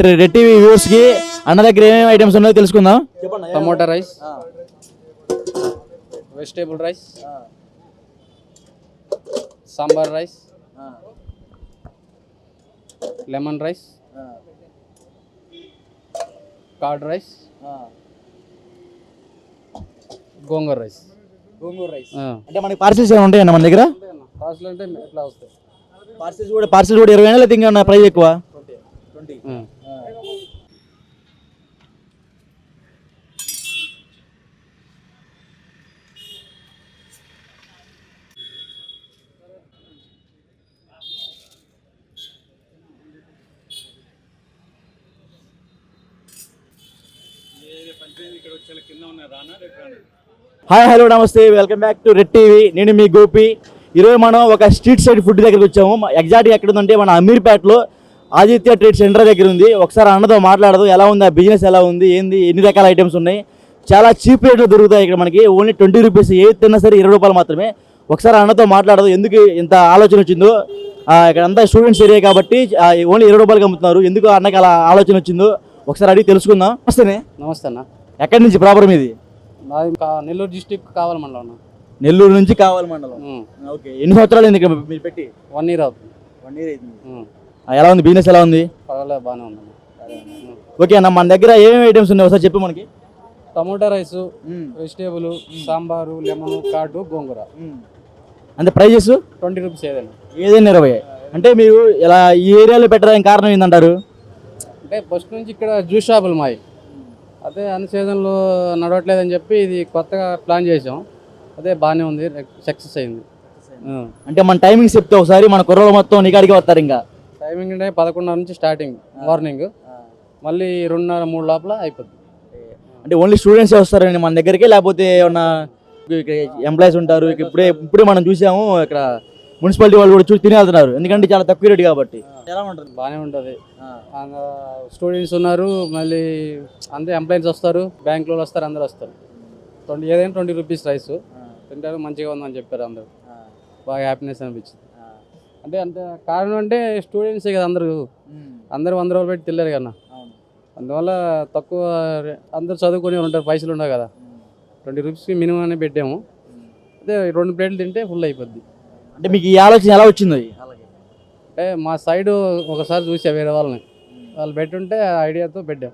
Red TV viewers కి అన్న దగ్గర ఏమేమి ఐటమ్స్ ఉన్నాయో తెలుసుకుందాం. Tomato rice, vegetable rice, sambar rice, lemon rice, curd rice, gongura rice. అంటే మనకి పార్సిల్స్ ఏమైనా ఉంటాయన్న మన దగ్గర? పార్సల్ అంటే ఎట్లా వస్తాయి? పార్సిల్స్ కూడా 20 లేదా ఇంకా ప్రైస్ ఎక్కువ? 20. హాయ్ హలో నమస్తే, welcome back to red TV. నేను మీ గోపి. ఈరోజు మనం ఒక స్ట్రీట్ సైడ్ ఫుడ్ దగ్గరికి వచ్చాము. ఎగ్జాక్ట్గా ఎక్కడ ఉందంటే మన అమీర్పేటలో ఆదిత్య ట్రేడ్ సెంటర్ దగ్గర ఉంది. ఒకసారి అన్నతో మాట్లాడదు, ఎలా ఉంది ఆ బిజినెస్, ఎలా ఉంది, ఏంది, ఎన్ని రకాల ఐటమ్స్ ఉన్నాయి, చాలా చీప్ రేట్లో దొరుకుతాయి ఇక్కడ మనకి. ఓన్లీ 20 రూపీస్, ఏది తిన్నా సరే 20 రూపాయలు మాత్రమే. ఒకసారి అన్నతో మాట్లాడదు, ఎందుకు ఇంత ఆలోచన వచ్చిందో. ఇక్కడ అంతా స్టూడెంట్స్ ఏరియా కాబట్టి ఓన్లీ 20 రూపాయలకి అమ్ముతున్నారు. ఎందుకు అన్నకి అలా ఆలోచన వచ్చిందో ఒకసారి అడిగి తెలుసుకుందాం. నమస్తేనే. నమస్తే అన్న. ఎక్కడి నుంచి ప్రాబ్లం ఇది? నెల్లూరు డిస్టిక్ కావాలి మండలం. నెల్లూరు నుంచి కావాలి మండలం. ఓకే, ఎన్ని సంవత్సరాలు అయింది ఇక్కడ మీరు పెట్టి? 1 year అవుతుంది. 1 year అయింది. ఎలా ఉంది బిజినెస్, ఎలా ఉంది? పర్వాలేదు, బాగానే ఉంది. ఓకే అన్న, మన దగ్గర ఏమేమి ఐటమ్స్ ఉన్నాయి ఒకసారి చెప్పు మనకి. Tomato rice, vegetable, sambar, lemon, curd, gongura. అంటే ప్రైజెస్ 20 రూపీస్ ఏదైనా. ఏదైనా 20. అంటే మీరు ఇలా ఈ ఏరియాలో పెట్టడానికి కారణం ఏంటంటారు? అంటే ఫస్ట్ నుంచి ఇక్కడ జ్యూస్ షాపులు మావి, అదే అన్ని సీజన్లో నడవట్లేదని చెప్పి ఇది కొత్తగా ప్లాన్ చేసాం. అదే బాగానే ఉంది, సక్సెస్ అయింది. అంటే మన టైమింగ్స్ చెప్తే ఒకసారి, మన కుర్రోళ్ళు మొత్తం నీకాడికి వస్తారు. ఇంకా టైమింగ్ అంటే 11:30 నుంచి స్టార్టింగ్ మార్నింగ్, మళ్ళీ 2:30, 3 లోపల అయిపోద్ది. అంటే ఓన్లీ స్టూడెంట్సే వస్తారండి మన దగ్గరికి, లేకపోతే ఏమన్నా ఇక్కడ ఎంప్లాయీస్ ఉంటారు? ఇప్పుడే మనం చూసాము ఇక్కడ మున్సిపాలిటీ వాళ్ళు కూడా చూసి తిని వెళ్తున్నారు, ఎందుకంటే చాలా తక్కువ రేటు కాబట్టి. ఎలా ఉంటుంది? బాగానే ఉంటుంది. స్టూడెంట్స్ ఉన్నారు, మళ్ళీ అందరూ ఎంప్లాయీస్ వస్తారు, బ్యాంకులో వస్తారు, అందరూ వస్తారు. ఏదైనా 20 రూపీస్ రైస్ తింటారు, మంచిగా ఉందని చెప్పారు అందరూ. బాగా హ్యాపీనెస్ అనిపించింది. అంటే కారణం అంటే స్టూడెంట్సే కదా, అందరూ 100 రూపాయలు పెట్టి తినలేరు కదా. అందువల్ల తక్కువ, అందరూ చదువుకొని ఉంటారు, పైసలు ఉండవు కదా. 20 రూపీస్కి మినిమం అనే పెట్టాము. అదే 2 ప్లేట్లు తింటే ఫుల్ అయిపోద్ది. అంటే మీకు ఈ ఆలోచన ఎలా వచ్చింది? అంటే మా సైడ్ ఒకసారి చూసా వేరే వాళ్ళని, వాళ్ళు పెట్టుంటే ఐడియాతో పెట్టాం.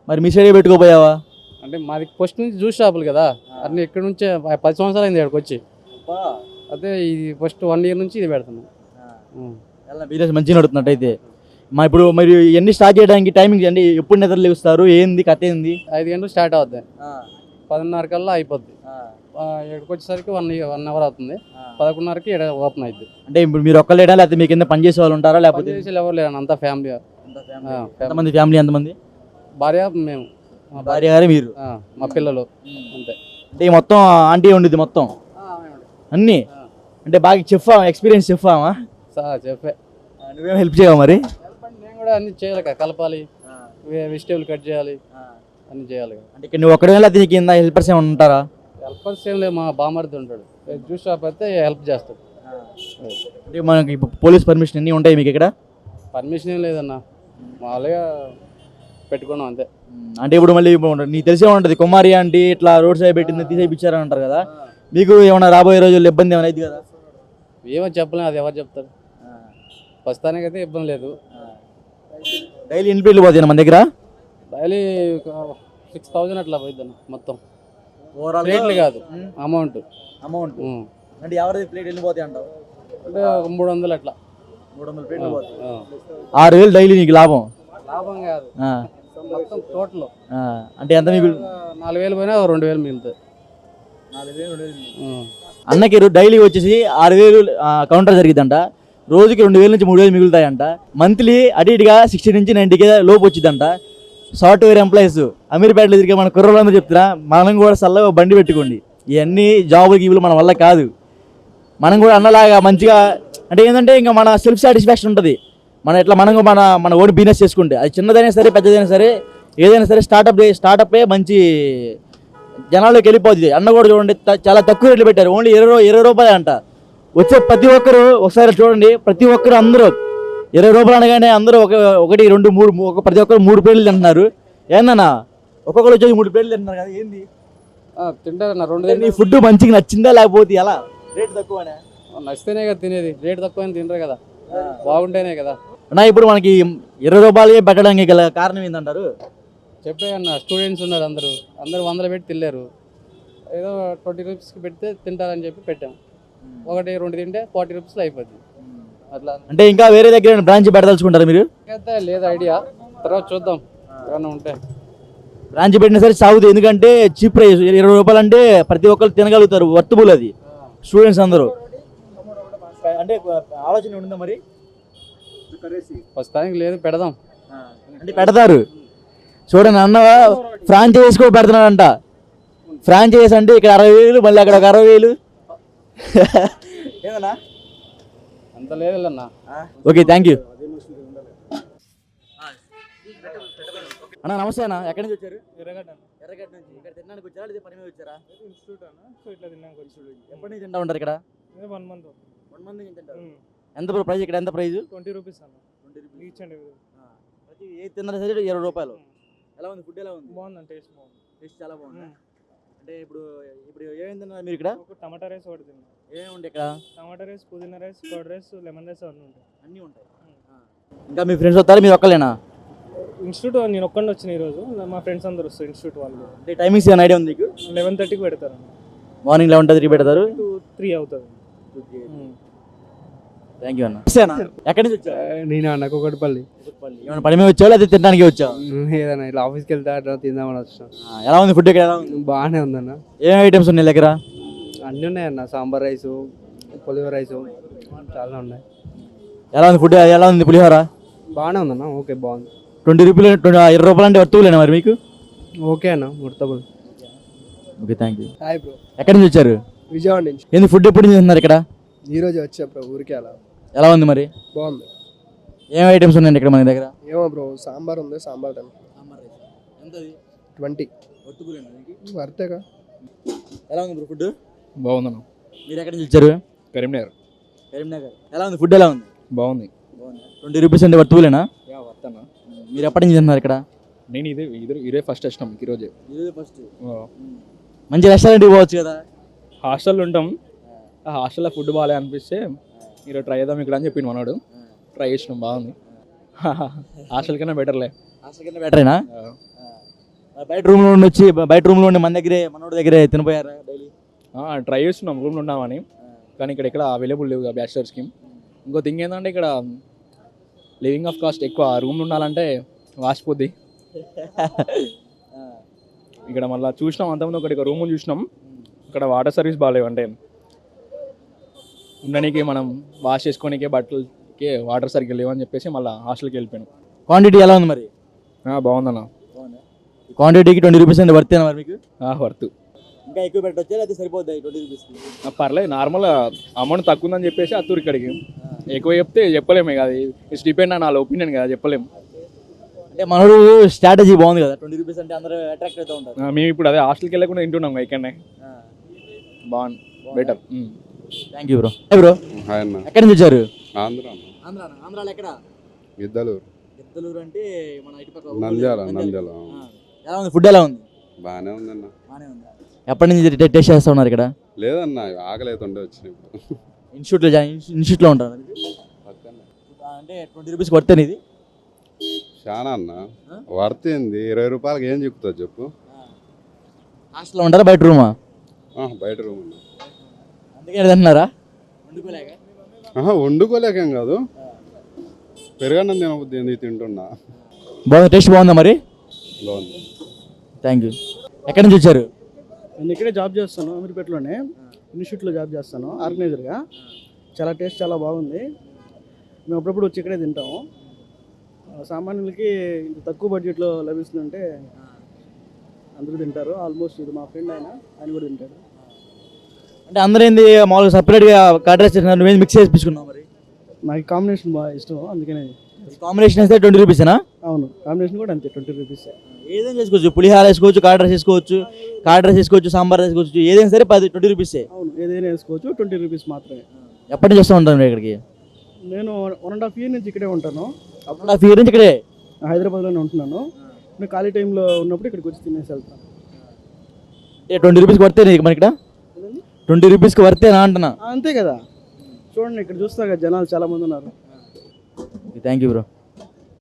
మరి మీ సైడే పెట్టుకోపోయావా? అంటే మాది ఫస్ట్ నుంచి జ్యూస్ షాపులు కదా, అన్ని ఇక్కడ నుంచే 10 సంవత్సరాలు అయింది ఇక్కడికి వచ్చి. అదే ఇది ఫస్ట్ 1 year నుంచి ఇది పెడుతున్నాం. బిజినెస్ మంచిగా నడుతున్నట్టు అయితే. ఇప్పుడు మరి ఎన్ని స్టార్ట్ చేయడానికి టైమింగ్ అండి? ఎప్పుడు నిద్రలు లేస్తారు, ఏంది కథ ఏంది? 5 గంటలు స్టార్ట్ అవుతాయి, 10:30 కల్లా అయిపోద్ది. ఇక్కడికి వచ్చేసరికి 1 hour అవుతుంది. 11:30కి ఇక్కడ ఓపెన్ అవుతుంది. అంటే ఇప్పుడు మీరు ఒక్కలేడా, లేకపోతే మీ కింద పనిచేసే వాళ్ళు ఉంటారా? లేకపోతే ఎవరు లేరు, అంతా ఫ్యామిలీ. ఎంతమంది ఫ్యామిలీ? ఎంతమంది? భార్య, మేము, భార్య గారు, మీరు, మా పిల్లలు, అంతే. అంటే మొత్తం ఆంటీ ఉండేది మొత్తం అన్నీ? అంటే బాగా ఎక్స్పీరియన్స్ చెప్పామా? చెప్పే. నువ్వేం హెల్ప్ చేయవా మరి? నేను కూడా అన్ని చేయాలి కదా, కలపాలి, వెజిటేబుల్ కట్ చేయాలి, అన్ని చేయాలి కదా. అంటే నువ్వు ఒక్కడే దీనికి కింద హెల్పర్స్ ఏమైనా ఉంటారా? హెల్పర్స్ ఏం లేదు, మా బామర్ది ఉంటాడు, జ్యూస్ షాప్ అయితే హెల్ప్ చేస్తాడు. అంటే మనకి పోలీస్ పర్మిషన్ అన్నీ ఉంటాయి మీకు ఇక్కడ? పర్మిషన్ ఏం లేదన్న, మామూలుగా పెట్టుకున్నాం అంతే. అంటే ఇప్పుడు మళ్ళీ నీకు తెలిసే ఉంటుంది, కుమారి ఆంటీ ఇట్లా రోడ్ సైడ్ పెట్టింది తీసేపించారని అంటారు కదా, మీకు ఏమైనా రాబోయే రోజుల్లో ఇబ్బంది ఏమైనా అయింది కదా? ఏమో చెప్పలేము, అది ఎవరు చెప్తారు. ప్రస్తుతానికి అయితే ఇబ్బంది లేదు. డైలీ ఎన్ని ప్లేట్లు పోతాయి మన దగ్గర? డైలీ 6,000 అట్లా పోయిద్దన్న మొత్తం. ప్లేట్లు కాదు, అమౌంట్. అంటే ఎవరి ప్లేట్ ఎన్ని పోతాయి అంటావు? అంటే 300 అట్లా. 300 ప్లేట్లు పోతాయి. 6,000 డైలీ నీకు లాభం? లాభం కాదు, మొత్తం టోటల్. అంటే ఎంత మీకు? 4,000 పోయినా 2,000 మిగులుతాయి. అన్నకి డైలీ వచ్చేసి 6,000 కౌంటర్ జరిగిద్దంట, రోజుకి 2,000 నుంచి 3,000 మిగులుతాయంట. మంత్లీ అటు ఇటుగా 60 నుంచి 90K లోపు వచ్చిందంట. సాఫ్ట్వేర్ ఎంప్లాయీస్ అమీర్పేటలో తిరిగే మన కుర్రోళ్ళందరూ చెప్తున్నా, మనం కూడా చల్లగా బండి పెట్టుకోండి, ఇవన్నీ జాబులు గీబులు మన వల్ల కాదు. మనం కూడా అన్నలాగా మంచిగా, అంటే ఏంటంటే ఇంకా మన సెల్ఫ్ సాటిస్ఫాక్షన్ ఉంటుంది. మనం ఎట్లా మన ఓన్ బిజినెస్ చేసుకుంటే, అది చిన్నదైనా సరే పెద్దదైనా సరే, ఏదైనా సరే స్టార్టప్ మంచి జనాల్లోకి వెళ్ళిపోతుంది. అన్న కూడా చూడండి, చాలా తక్కువ రేట్లు పెట్టారు, ఓన్లీ 20 రూపాయలు అంట. వచ్చే ప్రతి ఒక్కరు ఒకసారి చూడండి, ప్రతి ఒక్కరు అందరూ 20 రూపాయలు అనగానే అందరూ ఒకటి 2 3 ప్రతి ఒక్కరు 3 ప్లేట్లు తింటున్నారు. ఏందన్నా ఒక్కొక్కరు వచ్చేసి 3 ప్లేట్లు తింటున్నారు కదా, ఏంది తింటారన్న 2 నీ ఫుడ్ మంచిగా నచ్చిందా లేకపోతే ఎలా? రేట్ తక్కువనే నచ్చితేనే కదా తినేది, రేట్ తక్కువ తినరు కదా, బాగుంటేనే కదా. అన్నా ఇప్పుడు మనకి 20 రూపాయలకే పెట్టడానికి గల కారణం ఏంటంటారు? చెప్పే అన్న స్టూడెంట్స్ ఉన్నారు, అందరూ 100 పెట్టి తినలేరు, ఏదో 20 రూపీస్కి పెడితే తింటారని చెప్పి పెట్టాం. 1 2 తింటే 40 రూపీస్లో అయిపోద్ది. అట్లా అంటే ఇంకా వేరే దగ్గర బ్రాంచ్ పెట్టదలుచుకుంటారా మీరు? అయితే లేదు ఐడియా, తర్వాత చూద్దాం ఏమన్నా ఉంటే. బ్రాంచ్ పెట్టినా సరే సాగుతుంది, ఎందుకంటే చీప్ ప్రైస్. 20 రూపాయలు అంటే ప్రతి ఒక్కరు తినగలుగుతారు, వర్తబుల్ అది స్టూడెంట్స్ అందరూ. అంటే ఆలోచన ఉందా మరి? ప్రస్తుతానికి లేదు, పెడదాం అంటే పెడతారు. చూడండి అన్న ఫ్రాంచైజ్ కూడా పెడుతున్నాడంట. ఫ్రాంచైజ్ అంటే ఇక్కడ 60,000, మళ్ళీ అక్కడ ఒక 60,000. ఏమన్నా అంత లేదు అన్న. ఓకే, థ్యాంక్ యూ అన్న. నమస్తే అన్న, ఎక్కడి నుంచి వచ్చారు? ఎర్రగడ్డ నుంచి. ఇక్కడ తినడానికి వచ్చారా లేదా పని మీద వచ్చారా? ఇన్స్టిట్యూట్ అన్న, సో ఇట్లా తిన్నాక వచ్చి ఎప్పటి నుంచి తింటా ఉంటారు ఇక్కడ? 1 మంత్. 1 మంత్ నుంచి తింటారు. ఎంత ప్రైస్ ఇక్కడ? ఎంత ప్రైస్? 20 రూపీస్ అన్న, ఈచ్ అండ్ ఎవ్రీ. ప్రతి ఏది తిన్నా సరే 20 రూపాయలు. ఎలా ఉంది ఫుడ్? ఎలా ఉంది? బాగుంది, టేస్ట్ బాగుంది. టేస్ట్ చాలా బాగుంది. అంటే ఇప్పుడు ఏమేమి తిన్నారు మీరు ఇక్కడ? ఒక టమాటా రైస్ ఒకటి తిన్నా. ఏమేమి ఉంటాయి ఇక్కడ? టమాటా రైస్, పుదీనా rice, curd rice, lemon rice అన్నీ ఉంటాయి. అన్నీ ఉంటాయి. ఇంకా మీ ఫ్రెండ్స్ వస్తారా, మీరు ఒక్కలేనా? ఇన్స్టిట్యూట్ నేను ఒక్కడిని వచ్చిన ఈరోజు, మా ఫ్రెండ్స్ అందరు వస్తారు ఇన్స్టిట్యూట్ వాళ్ళు. అంటే టైమింగ్స్ ఏమైనా ఐడియా ఉంది మీకు? 11:30కి పెడతారు, మార్నింగ్ 11:30 పెడతారు, 3 అవుతుంది. థ్యాంక్ యూ అన్న. ఎక్కడి నుంచి వచ్చావు? నేను అన్న కుకట్పల్లి. ఏమైనా పని మీద వచ్చావు లేదా తినడానికి వచ్చావు? ఏదన్నా ఇట్లా ఆఫీస్కి వెళ్తే అట్లా తిందామని వచ్చాం. ఎలా ఉంది ఫుడ్ ఇక్కడ? ఎలా ఉంది? బాగానే ఉందన్న, ఏం ఐటమ్స్ ఉన్నాయి దగ్గర? అన్నీ ఉన్నాయన్న, సాంబార్ రైసు, పులిహోర రైసు చాలా ఉన్నాయి. ఎలా ఉంది ఫుడ్? ఎలా ఉంది పులిహోర? బాగానే ఉందన్న, ఓకే బాగుంది. 20 రూపాయలు 20 రూపాయలు అంటే వర్తులేనా మరి మీకు? ఓకే అన్న, ముర్తబుల్. Okay, thank you. Hi bro, ఎక్కడి నుంచి వచ్చారు? విజయవాడ నుంచి. ఏంది ఫుడ్ ఎప్పుడు నుంచి తిన్నారు ఇక్కడ? ఈరోజు వచ్చా బ్రో, ఊరికే అలా. ఎలా ఉంది మరి? బాగుంది. ఏం ఐటమ్స్ ఉన్నాయండి ఇక్కడ మన దగ్గర? ఏమో బ్రో, సాంబార్ ఉంది, సాంబార్ టైం 20 వర్తేగా. ఎలా ఉంది బ్రో ఫుడ్? బాగుందన్న. మీరు ఎక్కడి నుంచి వచ్చారు? కరీంనగర్. కరీంనగర్. ఎలా ఉంది ఫుడ్? ఎలా ఉంది? బాగుంది. 20 రూపీస్ అంటే వర్తులేనా? వస్తానా? మీరు ఎప్పటి నుంచి తిన్నారు ఇక్కడ? నేను ఇదే ఫస్ట్ వచ్చినాం ఈరోజే. ఫస్ట్. మంచి రెస్టారెంట్కి పోవచ్చు కదా. హాస్టల్లో ఉంటాం, ఆ హాస్టల్లో ఫుడ్ బాగాలే అనిపిస్తే ఈరోజు ట్రై చేద్దాం ఇక్కడ అని చెప్పిండు మనోడు. ట్రై చేసినాం, బాగుంది. హాస్టల్ కన్నా బెటర్లే. హాస్టల్ కన్నా బెటరేనా? బయట రూమ్లో ఉండి మన మనోడి దగ్గరే తినిపోయారా డైలీ? ట్రై చేస్తున్నాం రూమ్లో ఉన్నామని, కానీ ఇక్కడ ఎక్కడ అవైలబుల్ లేవు బ్యాచిలర్స్కి. ఇంకో థింగ్ ఏంటంటే ఇక్కడ లివింగ్ ఆఫ్ కాస్ట్ ఎక్కువ. రూమ్లో ఉండాలంటే వాసిపోద్ది. ఇక్కడ మళ్ళీ చూసినాం అంతకుముందు ఒకటి రూమ్ చూసినాం, అక్కడ వాటర్ సర్వీస్ బాగాలేవు. అంటే ఉండడానికి మనం వాష్ చేసుకోనికే బట్టలకి వాటర్ సరిగ్గా లేవని చెప్పేసి మళ్ళీ హాస్టల్కి వెళ్ళిపోయాను. క్వాంటిటీ ఎలా ఉంది మరి? బాగుందన్న. క్వాంటిటీకి 20 రూపీస్ అంటే వర్తేనా మరి మీకు? వర్త్. ఇంకా ఎక్కువ పెట్టొచ్చా లేదా సరిపోద్ది 20 రూపీస్కి? పర్లేదు, నార్మల్ అమౌంట్ తక్కువ ఉందని చెప్పేసి అత్తూరు ఇక్కడికి. ఎక్కువ చెప్తే చెప్పలేము కదా, ఇట్స్ డిపెండ్ ఆన్ వాళ్ళ ఒపీనియన్ కదా, చెప్పలేము. అంటే మనోడు స్ట్రాటజీ బాగుంది కదా, 20 రూపీస్ అంటే అందరూ అట్రాక్ట్ అవుతూ ఉంటారు. మేము ఇప్పుడు అదే హాస్టల్కి వెళ్ళకుండా తింటున్నాం ఇక్కడనే. బాగుంది, better. Thank you bro. Bro hi అన్న. ఎక్కడి నుంచి వచ్చారు? ఆంధ్ర. ఆంధ్రాలో ఎక్కడ? గిద్దలూరు. గిద్దలూరు అంటే మన ఇటుపక్క నంద్యాల. ఎలా ఉంది ఫుడ్? ఎలా ఉంది? బాగానే ఉందన్న. బాగానే ఉంది. ఎప్పటి నుంచి టేస్ట్ చేస్తూ ఉన్నారు ఇక్కడ? లేదన్న, ఆకలి అవుతుండే వచ్చినాయి. ఇన్స్టిట్యూట్లో ఉంటారు అంటే 20 రూపీస్కి వర్తేనా ఇది? చాలా అన్న, వర్తింది. 20 రూపాయలకి ఏం చెప్తావు చెప్పు. హాస్టల్లో ఉంటారా బయట రూమా? బయట రూమ్ ఉన్నా. అందుకే తింటున్నారా? వండుకోలేకేం కాదు, పెరగన్నం తినబుద్ది తింటున్నా. బాగుంది, టేస్ట్ బాగుందా మరి? బాగుంది. Thank you. ఎక్కడి నుంచి వచ్చారు? నేను ఇక్కడే జాబ్ చేస్తాను, అమీర్పేటలోనే ఇన్స్టిట్యూట్లో జాబ్ చేస్తాను ఆర్గనైజర్గా. చాలా టేస్ట్ చాలా బాగుంది. మేము అప్పుడప్పుడు వచ్చి ఇక్కడే తింటాము. సామాన్యులకి ఇంత తక్కువ బడ్జెట్లో లభిస్తుందంటే అందరూ తింటారు. ఆల్మోస్ట్ ఇది మా ఫ్రెండ్ ఆయన కూడా తింటాడు. అంటే అందరూ ఏంది మామూలుగా సపరేట్గా కర్డ్ రైస్ నువ్వేం మిక్స్ చేసి తీసుకున్నావు మరి? నాకు కాంబినేషన్ బాగా ఇష్టం, అందుకనే. కాంబినేషన్ అయితే 20 రూపీసేనా? అవును, కాంబినేషన్ కూడా అంతే, 20 రూపీస్. ఏదైనా చేసుకోవచ్చు, పులిహార వేసుకోవచ్చు, కర్డ్ రైస్ వేసుకోవచ్చు, సాంబార్ వేసుకోవచ్చు, ఏదైనా సరే 20 రూపీసే. అవును, ఏదైనా వేసుకోవచ్చు, 20 రూపీస్ మాత్రమే. ఎప్పటి నుంచి వస్తూ ఉంటాను ఇక్కడికి? నేను 1.5 year నుంచి ఇక్కడే ఉంటాను. అప్పుడు ఆ ఫీర్ నుంచి ఇక్కడే హైదరాబాద్లోనే ఉంటున్నాను. నేను ఖాళీ టైంలో ఉన్నప్పుడు ఇక్కడికి వచ్చి తినేసి వెళ్తాను. 20 రూపీస్కి వర్తే నీకు మన ఇక్కడ 20 రూపీస్కి వర్తేనా అంటున్నా. అంతే కదా, చూడండి ఇక్కడ చూస్తా కదా జనాలు చాలా మంది ఉన్నారు. Thank you bro.